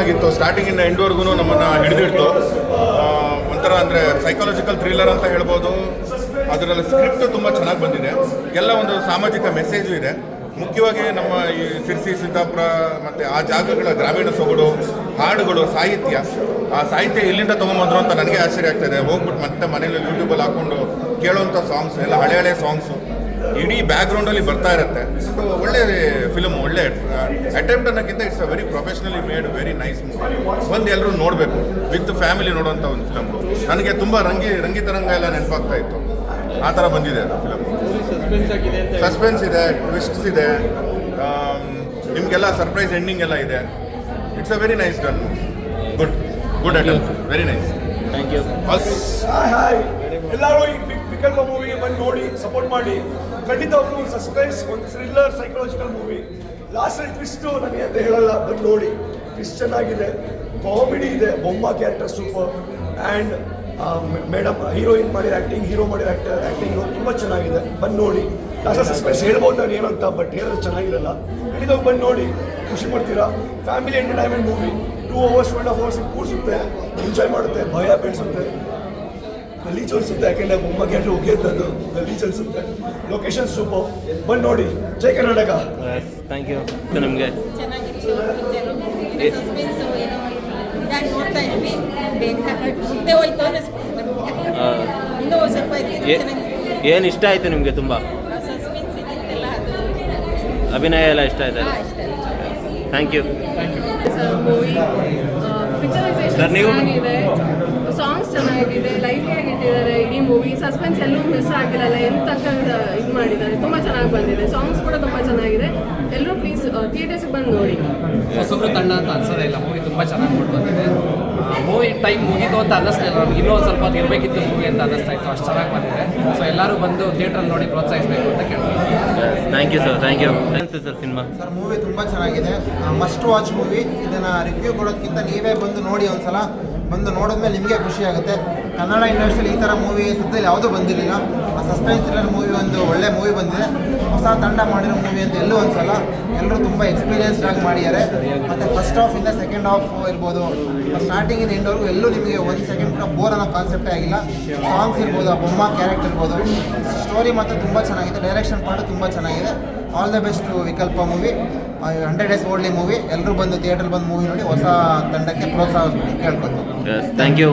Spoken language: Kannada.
ಆಗಿತ್ತು. ಸ್ಟಾರ್ಟಿಂಗಿಂದ ಎಂಡ್ವರೆಗೂ ನಮ್ಮನ್ನು ಹಿಡಿದಿಡ್ತು. ಒಂಥರ ಅಂದರೆ ಸೈಕಾಲಜಿಕಲ್ ಥ್ರಿಲ್ಲರ್ ಅಂತ ಹೇಳ್ಬೋದು. ಅದರಲ್ಲಿ ಸ್ಕ್ರಿಪ್ಟ್ ತುಂಬ ಚೆನ್ನಾಗಿ ಬಂದಿದೆ. ಎಲ್ಲ ಒಂದು ಸಾಮಾಜಿಕ ಮೆಸೇಜು ಇದೆ. ಮುಖ್ಯವಾಗಿ ನಮ್ಮ ಈ ಸಿರ್ಸಿ, ಸಿದ್ದಾಪುರ ಮತ್ತು ಆ ಜಾಗಗಳ ಗ್ರಾಮೀಣ ಸೊಗಡು, ಹಾಡುಗಳು, ಸಾಹಿತ್ಯ, ಆ ಸಾಹಿತ್ಯ ಎಲ್ಲಿಂದ ತೊಗೊಂಬಂದ್ರು ಅಂತ ನನಗೆ ಆಶ್ಚರ್ಯ ಆಗ್ತಾಯಿದೆ. ಹೋಗ್ಬಿಟ್ಟು ಮತ್ತೆ ಮನೇಲಿ ಯೂಟ್ಯೂಬಲ್ಲಿ ಹಾಕ್ಕೊಂಡು ಕೇಳೋವಂಥ ಸಾಂಗ್ಸ್ ಎಲ್ಲ ಹಳೆ ಸಾಂಗ್ಸು ಇಡೀ ಬ್ಯಾಕ್ಗ್ರೌಂಡಲ್ಲಿ ಬರ್ತಾ ಇರುತ್ತೆ. ಸೊ ಒಳ್ಳೆ ಫಿಲಮ್, ಒಳ್ಳೆ ಅಟೆಂಪ್ಟ್ ಅನ್ನೋಕ್ಕಿಂತ it's a very professionally made, very nice movie. ಒಂದು ಎಲ್ಲರೂ ನೋಡಬೇಕು, ವಿತ್ ಫ್ಯಾಮಿಲಿ ನೋಡೋವಂಥ ಒಂದು ಫಿಲಮ್. ನನಗೆ ತುಂಬ ರಂಗಿತರಂಗ ಎಲ್ಲ ನೆನಪಾಗ್ತಾ ಇತ್ತು. ಆ ಥರ ಬಂದಿದೆ ಅದು ಫಿಲಮ್. ಸಸ್ಪೆನ್ಸ್ ಇದೆ, ಟ್ವಿಸ್ಟ್ಸ್ ಇದೆ, ನಿಮಗೆಲ್ಲ ಸರ್ಪ್ರೈಸ್ ಎಂಡಿಂಗ್ ಎಲ್ಲ ಇದೆ. It's a very nice done. Good attempt, very nice. Thank you. ಎಲ್ಲರೂ ಈ ವಿಕಲ್ಪ ಮೂವಿಗೆ ಬಂದು ನೋಡಿ ಸಪೋರ್ಟ್ ಮಾಡಿ. ಖಂಡಿತವಾಗ್ಲೂ ಸಸ್ಪೆನ್ಸ್, ಒಂದು ಥ್ರಿಲ್ಲರ್, ಸೈಕಾಲಜಿಕಲ್ ಮೂವಿ. ಲಾಸ್ಟಲ್ಲಿ ಟ್ವಿಸ್ಟು ನನಗೆ ಅಂತ ಹೇಳಲ್ಲ, ಬಂದು ನೋಡಿ. ಟ್ವಿಸ್ಟ್ ಚೆನ್ನಾಗಿದೆ, ಕಾಮಿಡಿ ಇದೆ, ಬೊಮ್ಮ character super. And madam heroine ಮಾಡಿದ ಆ್ಯಕ್ಟಿಂಗ್, ಹೀರೋ ಮಾಡಿದ ಆ್ಯಕ್ಟಿಂಗು ತುಂಬ ಚೆನ್ನಾಗಿದೆ. ಬಂದು ನೋಡಿ. ಲಾಸ್ಟ್ ಸಸ್ಪೆನ್ಸ್ ಹೇಳ್ಬೋದು ನಾನು ಏನಂತ, ಬಟ್ ಹೇಳೋದು ಚೆನ್ನಾಗಿರಲ್ಲ. ಖಂಡಿತವಾಗಿ ಬಂದು ನೋಡಿ, ಖುಷಿ ಮಾಡ್ತೀರಾ. Family entertainment movie. 2 hours 2.5 hours ಕೂರಿಸುತ್ತೆ, ಎಂಜಾಯ್ ಮಾಡುತ್ತೆ, ಭಯ ಬೆಳೆಸುತ್ತೆ, ಗಲೀಜು ಅನಿಸುತ್ತೆ. ಯಾಕೆಂದರೆ ಬೊಮ್ಮ ಕ್ಯಾರೆಕ್ಟರ್ ಹೋಗಿರ್ತದ್ದು ಗಲೀಜು ಅನಿಸುತ್ತೆ. ಲೊಕೇಶನ್ ಸೂಪರ್, ಬಂದು ನೋಡಿ. ಜೈ ಕರ್ನಾಟಕ. Thank you. ನಿಮಗೆ ಚೆನ್ನಾಗಿತ್ತು ಪಿಕ್ಚರು. ಸಸ್ಪೆನ್ಸು ಏನೋ ಇದಾಗಿ ನೋಡ್ತಾ ಇದ್ವಿ. ಬೇಗ ಹೋಯ್ತು ಅನ್ನಿಸ್ಬಿಟ್ಟು ಇನ್ನೂ ಸ್ವಲ್ಪ ಚೆನ್ನಾಗಿ. ಏನು ಇಷ್ಟ ಆಯಿತು ನಿಮಗೆ ತುಂಬ? ಸಸ್ಪೆನ್ಸ್ ಇದೆಲ್ಲ ಅದು ಅಭಿನಯ ಎಲ್ಲ ಇಷ್ಟ ಆಯ್ತಾ? ಇಷ್ಟ. Thank you. Movie picturisation songs, ಸಾಂಗ್ಸ್ ಚೆನ್ನಾಗಿದೆ, ಲೈವ್ಲಿ ಆಗಿ ಇಟ್ಟಿದ್ದಾರೆ ಇಡೀ ಮೂವಿ. ಸಸ್ಪೆನ್ಸ್ ಎಲ್ಲೂ ಮಿಸ್ ಆಗಿರಲ್ಲ, ಎಂತ ಇದು ಮಾಡಿದ್ದಾರೆ, ತುಂಬ ಚೆನ್ನಾಗಿ ಬಂದಿದೆ. ಸಾಂಗ್ಸ್ ಕೂಡ ತುಂಬ ಚೆನ್ನಾಗಿದೆ. ಎಲ್ಲರೂ ಪ್ಲೀಸ್ ಥಿಯೇಟರ್ಸ್ಗೆ ಬಂದು ನೋಡಿ. ಹೊಸಬ್ರು ತಂಡ ಅಂತ ಅನ್ಸೋದೇ ಇಲ್ಲ, ಮೂವಿ ತುಂಬ ಚೆನ್ನಾಗಿ ಕೊಟ್ಟು ಬಂದಿದೆ. ಮೂವಿ ಟೈಮ್ ಮುಗೀತು ಅಂತ ಅನ್ನಿಸ್ಲಿಲ್ಲ ನಮ್ಗೆ, ಇನ್ನೂ ಒಂದು ಸ್ವಲ್ಪ ಹೊತ್ತು ಇರಬೇಕಿತ್ತು ಮೂವಿ ಅಂತ ಅನ್ನಿಸ್ತಾ ಇತ್ತು. ಅಷ್ಟು ಚೆನ್ನಾಗಿ ಬಂದಿದೆ. ಸೊ ಎಲ್ಲರೂ ಬಂದು ಥಿಯೇಟ್ರಲ್ಲಿ ನೋಡಿ ಪ್ರೋತ್ಸಾಹಿಸಬೇಕು ಅಂತ ಕೇಳ್ತೀನಿ. Thank you sir. Thank you. ಅನಿಸ್ತು ಸರ್ ಸಿನಿಮಾ? ಸರ್ ಮೂವಿ ತುಂಬ ಚೆನ್ನಾಗಿದೆ, ಮಸ್ಟ್ ವಾಚ್ ಮೂವಿ. ಇದನ್ನು ರಿವ್ಯೂ ಕೊಡೋದಕ್ಕಿಂತ ನೀವೇ ಬಂದು ನೋಡಿ ಒಂದ್ಸಲ. ಬಂದು ನೋಡಿದ್ಮೇಲೆ ನಿಮಗೆ ಖುಷಿ ಆಗುತ್ತೆ. ಕನ್ನಡ ಇಂಡಸ್ಟ್ರಿಯಲ್ಲಿ ಈ ಥರ ಮೂವಿ ಸದ್ಯದಲ್ಲಿ ಯಾವುದೂ ಬಂದಿರಲಿಲ್ಲ. ಆ ಸಸ್ಪೆನ್ಸ್ ಥ್ರಿಲ್ಲರ್ ಮೂವಿ ಒಂದು ಒಳ್ಳೆ ಮೂವಿ ಬಂದಿದೆ. ಹೊಸ ತಂಡ ಮಾಡಿರೋ ಮೂವಿ ಅಂತ ಎಲ್ಲೂ ಅನ್ಸಲ್ಲ. ಎಲ್ಲರೂ ತುಂಬ ಎಕ್ಸ್ಪೀರಿಯನ್ಸ್ಡ್ ಆಗಿ ಮಾಡಿದ್ದಾರೆ. ಮತ್ತು ಫಸ್ಟ್ ಹಾಫಿಂದ ಸೆಕೆಂಡ್ ಹಾಫ್ ಇರ್ಬೋದು, ಸ್ಟಾರ್ಟಿಂಗಿಂದ ಎಂಡ್ವರೆಗೂ ಎಲ್ಲೂ ನಿಮಗೆ ಒಂದು ಸೆಕೆಂಡ್ ಕೂಡ ಬೋರ್ ಅನ್ನೋ ಕಾನ್ಸೆಪ್ಟೇ ಆಗಿಲ್ಲ. ಸಾಂಗ್ಸ್ ಇರ್ಬೋದು, ಆ ಬೊಮ್ಮ ಕ್ಯಾರೆಕ್ಟರ್ ಇರ್ಬೋದು, ಸ್ಟೋರಿ ಮಾತ್ರ ತುಂಬ ಚೆನ್ನಾಗಿದೆ. ಡೈರೆಕ್ಷನ್ ಪಾರ್ಟ್ ತುಂಬ ಚೆನ್ನಾಗಿದೆ. All the best Vikalpa movie. 100 days ಓಡ್ಲಿ ಮೂವಿ. ಎಲ್ಲರೂ ಬಂದು ಥಿಯೇಟ್ರಲ್ಲಿ ಬಂದು ಮೂವಿ ನೋಡಿ ಹೊಸ ತಂಡಕ್ಕೆ ಪ್ರೋತ್ಸಾಹ ಕೇಳ್ಕೊತೀನಿ. Thank you.